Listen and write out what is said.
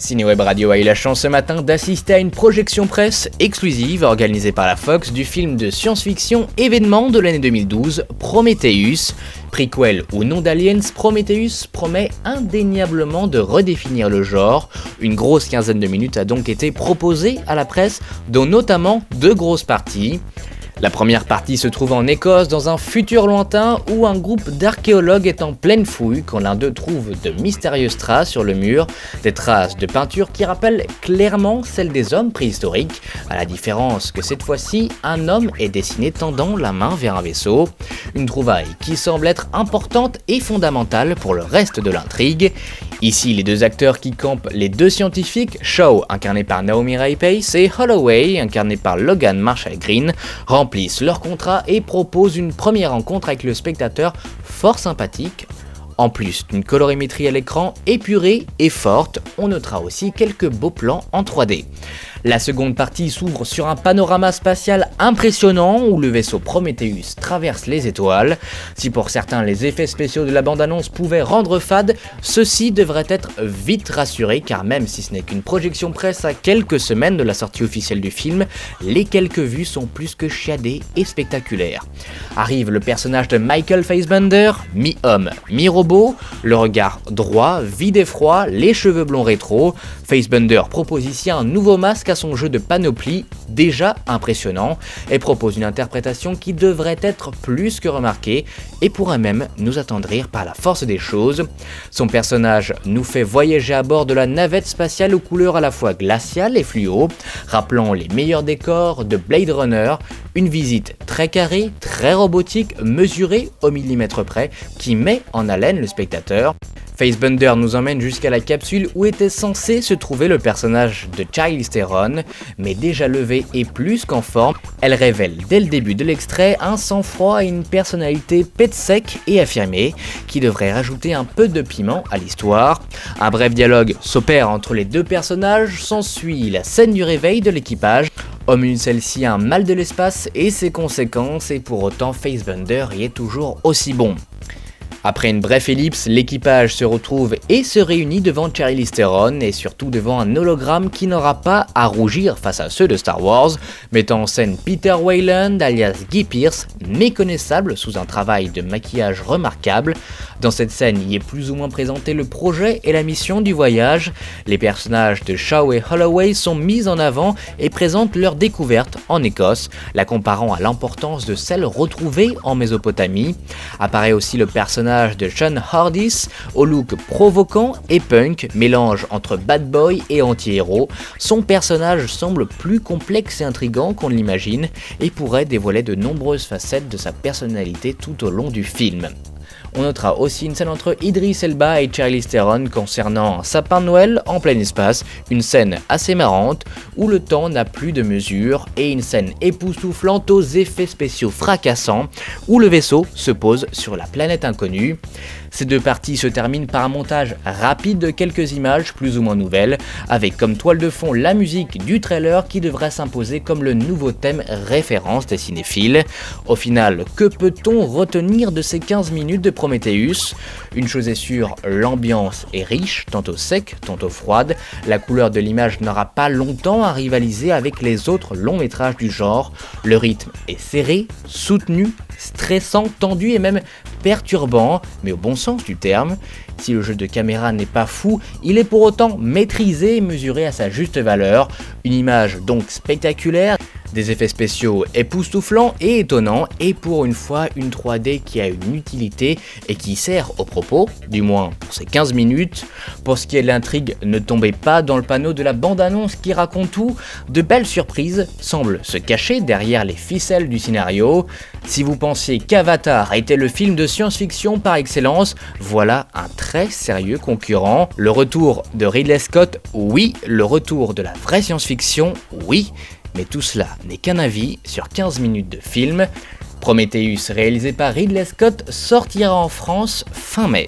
Cineweb Radio a eu la chance ce matin d'assister à une projection presse exclusive organisée par la Fox du film de science-fiction événement de l'année 2012, Prometheus. Prequel ou non d'Aliens, Prometheus promet indéniablement de redéfinir le genre. Une grosse quinzaine de minutes a donc été proposée à la presse, dont notamment deux grosses parties. La première partie se trouve en Écosse dans un futur lointain où un groupe d'archéologues est en pleine fouille quand l'un d'eux trouve de mystérieuses traces sur le mur, des traces de peinture qui rappellent clairement celles des hommes préhistoriques, à la différence que cette fois-ci, un homme est dessiné tendant la main vers un vaisseau, une trouvaille qui semble être importante et fondamentale pour le reste de l'intrigue. Ici, les deux acteurs qui campent les deux scientifiques, Shaw, incarné par Naomi Rapace, et Holloway, incarné par Logan Marshall-Green, remplissent leur contrat et proposent une première rencontre avec le spectateur fort sympathique. En plus d'une colorimétrie à l'écran épurée et forte, on notera aussi quelques beaux plans en 3D. La seconde partie s'ouvre sur un panorama spatial impressionnant où le vaisseau Prometheus traverse les étoiles. Si pour certains les effets spéciaux de la bande-annonce pouvaient rendre fade, ceux-ci devraient être vite rassurés car même si ce n'est qu'une projection presse à quelques semaines de la sortie officielle du film, les quelques vues sont plus que chiadées et spectaculaires. Arrive le personnage de Michael Fassbender, mi-homme, mi-robot, le regard droit, vide et froid, les cheveux blonds rétro. Fassbender propose ici un nouveau masque à son jeu de panoplie, déjà impressionnant, et propose une interprétation qui devrait être plus que remarquée et pourrait même nous attendrir par la force des choses. Son personnage nous fait voyager à bord de la navette spatiale aux couleurs à la fois glaciales et fluo, rappelant les meilleurs décors de Blade Runner, une visite très carrée, très robotique, mesurée au millimètre près, qui met en haleine le spectateur. Fassbender nous emmène jusqu'à la capsule où était censé se trouver le personnage de Charlize Theron, mais déjà levée et plus qu'en forme, elle révèle dès le début de l'extrait un sang-froid et une personnalité pète sec et affirmée, qui devrait rajouter un peu de piment à l'histoire. Un bref dialogue s'opère entre les deux personnages, s'ensuit la scène du réveil de l'équipage. Au menu de celle-ci, un mal de l'espace et ses conséquences, et pour autant Fassbender y est toujours aussi bon. Après une brève ellipse, l'équipage se retrouve et se réunit devant Charlize Theron et surtout devant un hologramme qui n'aura pas à rougir face à ceux de Star Wars, mettant en scène Peter Weyland alias Guy Pearce, méconnaissable sous un travail de maquillage remarquable. Dans cette scène, y est plus ou moins présenté le projet et la mission du voyage. Les personnages de Shaw et Holloway sont mis en avant et présentent leur découverte en Écosse, la comparant à l'importance de celle retrouvée en Mésopotamie. Apparaît aussi le personnage de Sean Hardis, au look provoquant et punk, mélange entre bad boy et anti-héros. Son personnage semble plus complexe et intrigant qu'on ne l'imagine et pourrait dévoiler de nombreuses facettes de sa personnalité tout au long du film. On notera aussi une scène entre Idris Elba et Charlize Theron concernant un sapin de Noël en plein espace, une scène assez marrante où le temps n'a plus de mesure et une scène époustouflante aux effets spéciaux fracassants où le vaisseau se pose sur la planète inconnue. Ces deux parties se terminent par un montage rapide de quelques images plus ou moins nouvelles, avec comme toile de fond la musique du trailer qui devrait s'imposer comme le nouveau thème référence des cinéphiles. Au final, que peut-on retenir de ces 15 minutes de Prometheus? Une chose est sûre, l'ambiance est riche, tantôt sec, tantôt froide. La couleur de l'image n'aura pas longtemps à rivaliser avec les autres longs métrages du genre. Le rythme est serré, soutenu, stressant, tendu et même perturbant, mais au bon sens du terme. Si le jeu de caméra n'est pas fou, il est pour autant maîtrisé et mesuré à sa juste valeur. Une image donc spectaculaire, des effets spéciaux époustouflants et étonnants, et pour une fois une 3D qui a une utilité et qui sert au propos, du moins pour ces 15 minutes. Pour ce qui est de l'intrigue, ne tombez pas dans le panneau de la bande-annonce qui raconte tout, de belles surprises semblent se cacher derrière les ficelles du scénario. Si vous pensiez qu'Avatar était le film de science-fiction par excellence, voilà un très sérieux concurrent. Le retour de Ridley Scott, oui, le retour de la vraie science-fiction, oui. Mais tout cela n'est qu'un avis sur 15 minutes de film. Prometheus, réalisé par Ridley Scott, sortira en France fin mai.